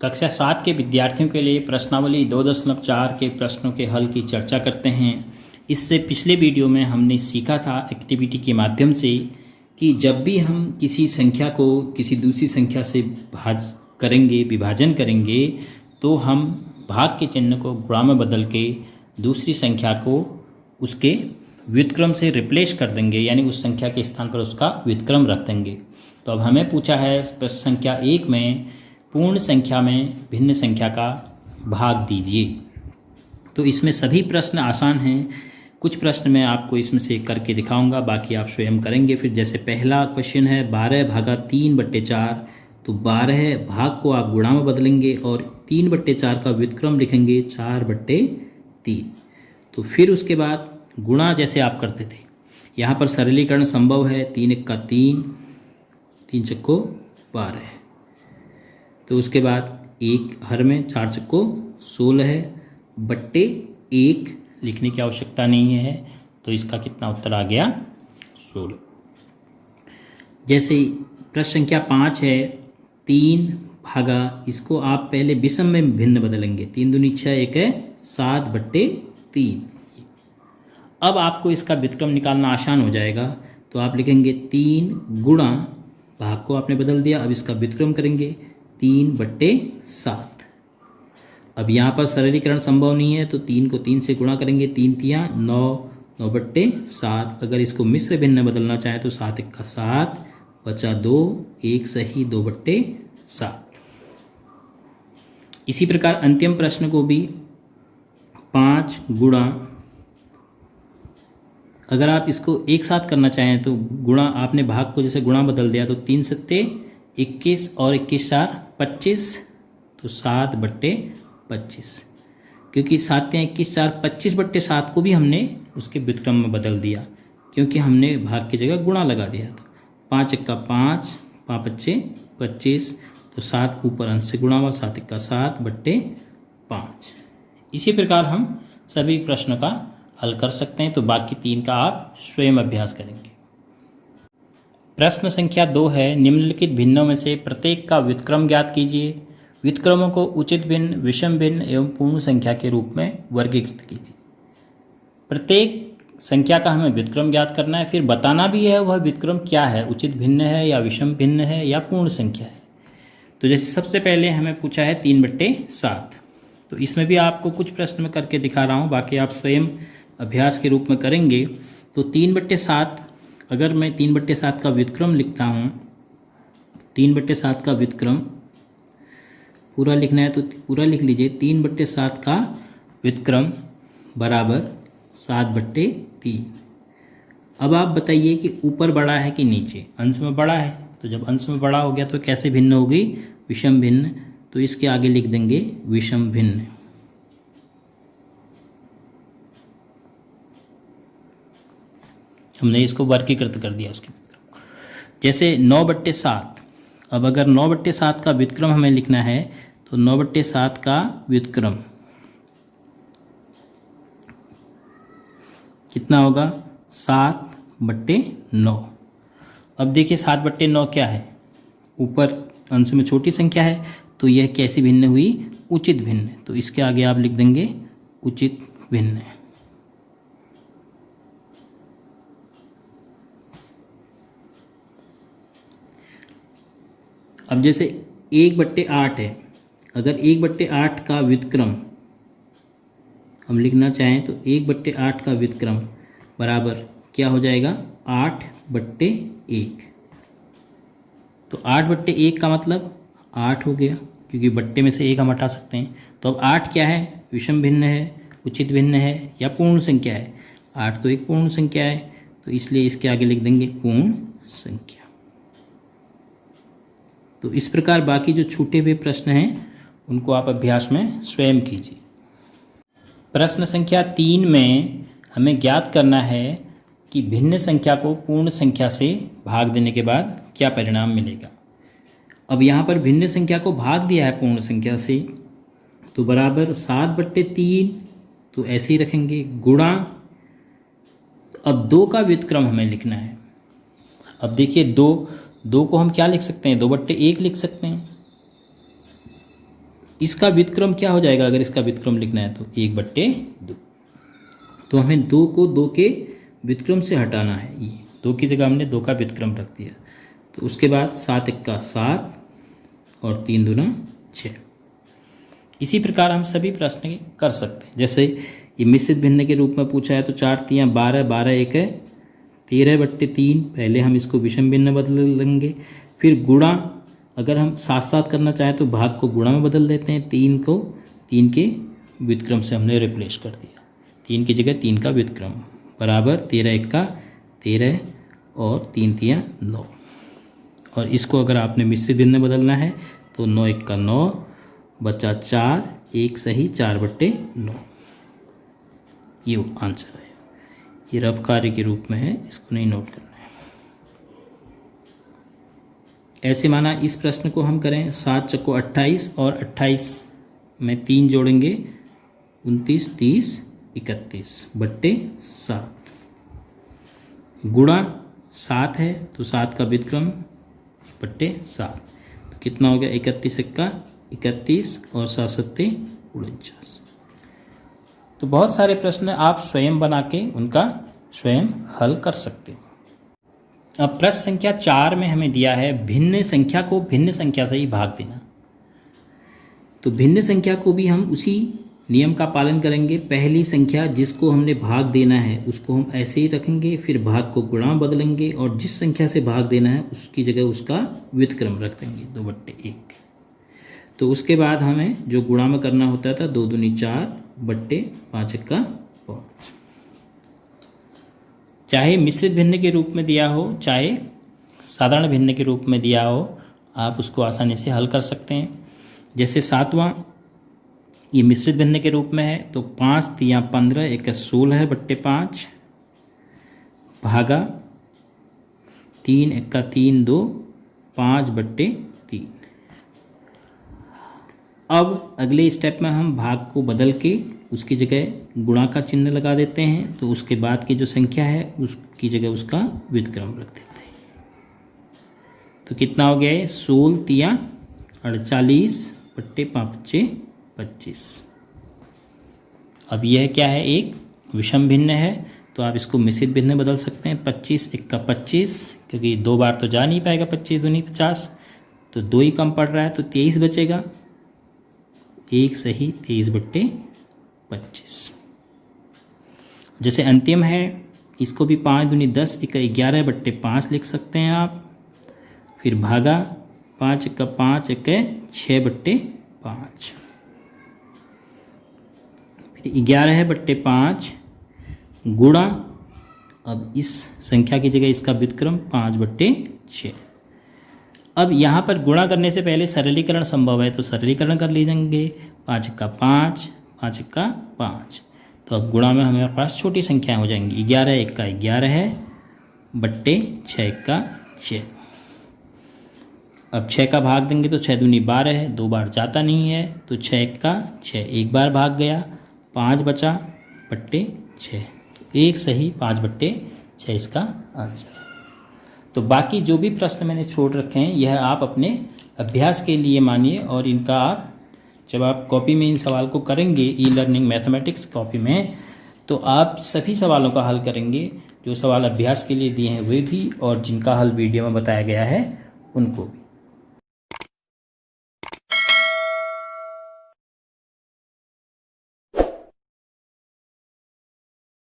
कक्षा 7 के विद्यार्थियों के लिए प्रश्नावली 2.4 के प्रश्नों के हल की चर्चा करते हैं। इससे पिछले वीडियो में हमने सीखा था एक्टिविटी के माध्यम से कि जब भी हम किसी संख्या को किसी दूसरी संख्या से विभाजन करेंगे तो हम भाग के चिन्ह को गुणा में बदल के दूसरी संख्या को उसके व्युत्क्रम से रिप्लेस कर देंगे, यानी उस संख्या के स्थान पर उसका व्युत्क्रम रख देंगे। तो अब हमें पूछा है प्रश्न संख्या 1 में पूर्ण संख्या में भिन्न संख्या का भाग दीजिए। तो इसमें सभी प्रश्न आसान हैं। कुछ प्रश्न मैं आपको इसमें से करके दिखाऊंगा, बाकी आप स्वयं करेंगे। फिर जैसे पहला क्वेश्चन है 12 भागा 3/4, तो 12 भाग को आप गुणा में बदलेंगे और 3/4 का व्युत्क्रम लिखेंगे 4/3। तो फिर उसके बाद गुणा जैसे आप करते थे, यहाँ पर सरलीकरण संभव है। 3 × 3, 3 × 12। तो उसके बाद एक हर में 4 × 16/1 लिखने की आवश्यकता नहीं है। तो इसका कितना उत्तर आ गया? 16। जैसे प्रश्न संख्या 5 है 3 भागा, इसको आप पहले विषम में भिन्न बदलेंगे। 3 दूनी 6, 1 है 7/3। अब आपको इसका व्युत्क्रम निकालना आसान हो जाएगा। तो आप लिखेंगे 3 गुणा, भाग को आपने बदल दिया, अब इसका व्युत्क्रम करेंगे 3/7। अब यहाँ पर सरलीकरण संभव नहीं है, तो 3 को 3 से गुणा करेंगे, 3 × 3 = 9, 9/7। अगर इसको मिश्र भिन्न बदलना चाहें तो 7 × 7 बचा 2, 1 सही 2/7। इसी प्रकार अंतिम प्रश्न को भी 5 गुणा, अगर आप इसको एक साथ करना चाहें तो गुणा, आपने भाग को जैसे गुणा बदल दिया, तो 3 × 7 = 21 और 21 × 4 = 25, तो 7/25। क्योंकि 7 × 21 = 4 25/7 को भी हमने उसके व्युत्क्रम में बदल दिया, क्योंकि हमने भाग की जगह गुणा लगा दिया। तो 5 × 5, 5×5 = 25, तो 7 ऊपर अंश से गुणा हुआ, 7 × 7/5। इसी प्रकार हम सभी प्रश्नों का हल कर सकते हैं। तो बाकी 3 का आप स्वयं अभ्यास करेंगे। प्रश्न संख्या 2 है निम्नलिखित भिन्नों में से प्रत्येक का व्युत्क्रम ज्ञात कीजिए। व्युत्क्रमों को उचित भिन्न, विषम भिन्न एवं पूर्ण संख्या के रूप में वर्गीकृत कीजिए। प्रत्येक संख्या का हमें व्युत्क्रम ज्ञात करना है, फिर बताना भी है वह व्युत्क्रम क्या है, उचित भिन्न है या विषम भिन्न है या पूर्ण संख्या है। तो जैसे सबसे पहले हमें पूछा है 3/7, तो इसमें भी आपको कुछ प्रश्न में करके दिखा रहा हूँ, बाकी आप स्वयं अभ्यास के रूप में करेंगे। तो 3/7, अगर मैं 3/7 का व्युत्क्रम लिखता हूँ, 3/7 का व्युत्क्रम पूरा लिखना है तो पूरा लिख लीजिए। 3/7 का व्युत्क्रम बराबर 7/3। अब आप बताइए कि ऊपर बड़ा है कि नीचे? अंश में बड़ा है, तो जब अंश में बड़ा हो गया तो कैसे भिन्न होगी? विषम भिन्न। तो इसके आगे लिख देंगे विषम भिन्न। हमने इसको वर्गीकृत कर दिया उसके व्युत्क्रम। जैसे 9/7, अब अगर 9/7 का व्युत्क्रम हमें लिखना है तो 9/7 का व्युत्क्रम कितना होगा? 7/9। अब देखिए 7/9 क्या है? ऊपर अंश में छोटी संख्या है, तो यह कैसी भिन्न हुई? उचित भिन्न। तो इसके आगे आप लिख देंगे उचित भिन्न। अब जैसे 1/8 है, अगर 1/8 का व्युत्क्रम हम लिखना चाहें तो 1/8 का व्युत्क्रम बराबर क्या हो जाएगा? 8/1। तो 8/1 का मतलब 8 हो गया, क्योंकि बट्टे में से 1 हम हटा सकते हैं। तो अब 8 क्या है? विषम भिन्न है, उचित भिन्न है या पूर्ण संख्या है? 8 तो एक पूर्ण संख्या है, तो इसलिए इसके आगे लिख देंगे पूर्ण संख्या। तो इस प्रकार बाकी जो छूटे हुए प्रश्न हैं उनको आप अभ्यास में स्वयं कीजिए। प्रश्न संख्या 3 में हमें ज्ञात करना है कि भिन्न संख्या को पूर्ण संख्या से भाग देने के बाद क्या परिणाम मिलेगा। अब यहाँ पर भिन्न संख्या को भाग दिया है पूर्ण संख्या से, तो बराबर 7/3, तो ऐसे ही रखेंगे। गुणा, अब 2 का व्युत्क्रम हमें लिखना है। अब देखिए 2 को हम क्या लिख सकते हैं? 2/1 लिख सकते हैं। इसका व्युत्क्रम क्या हो जाएगा? अगर इसका व्युत्क्रम लिखना है तो 1/2। तो हमें 2 को 2 के व्युत्क्रम से हटाना है। ये 2 की जगह हमने 2 का व्युत्क्रम रख दिया। तो उसके बाद 7 × 7 और 3 दूना 6। इसी प्रकार हम सभी प्रश्न कर सकते हैं। जैसे ये मिश्रित भिन्न के रूप में पूछा है तो 4 × 3 = 12, 12 × 1 = 13/3। पहले हम इसको विषम भिन्न बदल लेंगे। फिर गुणा, अगर हम साथ साथ करना चाहें तो भाग को गुणा में बदल देते हैं। 3 को 3 के व्युत्क्रम से हमने रिप्लेस कर दिया। 3 की जगह 3 का व्युत्क्रम बराबर 13 × 1 = 13 और 3 × 3 = 9। और इसको अगर आपने मिश्रित भिन्न बदलना है तो 9 × 1 = 9, बचा 4, 1 सही 4/9। ये आंसर है। ये रफ कार्य के रूप में है, इसको नहीं नोट करना है। ऐसे माना इस प्रश्न को हम करें 7 × 28 और 28 में 3 जोड़ेंगे 29, 30, 31/7। गुणा 7 है तो 7 का व्युत्क्रम 1/7। तो कितना हो गया? 31 × 1 = 31 और 7 × 7 = 49। तो बहुत सारे प्रश्न आप स्वयं बना के उनका स्वयं हल कर सकते हो। अब प्रश्न संख्या 4 में हमें दिया है भिन्न संख्या को भिन्न संख्या से ही भाग देना। तो भिन्न संख्या को भी हम उसी नियम का पालन करेंगे। पहली संख्या जिसको हमने भाग देना है उसको हम ऐसे ही रखेंगे, फिर भाग को गुणा बदलेंगे और जिस संख्या से भाग देना है उसकी जगह उसका व्युत्क्रम रख देंगे 2/1। तो उसके बाद हमें जो गुणा में करना होता था 2 दूनी 4 बट्टे 5 × 5। चाहे मिश्रित भिन्न के रूप में दिया हो चाहे साधारण भिन्न के रूप में दिया हो, आप उसको आसानी से हल कर सकते हैं। जैसे 7वां ये मिश्रित भिन्न के रूप में है तो 5 × 3 = 15, 1 × 16/5 भागा 3 × 1 = 3, 2 5/3। अब अगले स्टेप में हम भाग को बदल के उसकी जगह गुणा का चिन्ह लगा देते हैं। तो उसके बाद की जो संख्या है उसकी जगह उसका व्युत्क्रम रख देते हैं। तो कितना हो गया है? 16 × 3 = 48/5 = 25। अब यह क्या है? एक विषम भिन्न है तो आप इसको मिश्रित भिन्न बदल सकते हैं। 25 × 1 = 25, क्योंकि 2 बार तो जा नहीं पाएगा। 25 दूनी 50, तो 2 ही कम पड़ रहा है तो 23 बचेगा। 1 सही 23/25। जैसे अंतिम है इसको भी 5 दूनी 10, 1 = 11/5 लिख सकते हैं आप। फिर भागा 5 × 5 = 6/5। फिर 11/5 गुणा, अब इस संख्या की जगह इसका व्युत्क्रम 5/6। अब यहाँ पर गुणा करने से पहले सरलीकरण संभव है तो सरलीकरण कर लीजिए। 5 × 5, 5 × 5। तो अब गुणा में हमारे पास छोटी संख्याएं हो जाएंगी। 11 × 1 = 11 है बट्टे 6 × 1 = 6। अब 6 का भाग देंगे तो 6 दूनी 12 है, 2 बार जाता नहीं है तो 6 × 1 = 6, एक बार भाग गया, 5 बचा बट्टे 6। 1 सही 5/6 इसका आंसर है। तो बाकी जो भी प्रश्न मैंने छोड़ रखे हैं यह आप अपने अभ्यास के लिए मानिए, और इनका आप जब आप कॉपी में इन सवाल को करेंगे ई-लर्निंग मैथमेटिक्स कॉपी में, तो आप सभी सवालों का हल करेंगे। जो सवाल अभ्यास के लिए दिए हैं वे भी, और जिनका हल वीडियो में बताया गया है उनको भी।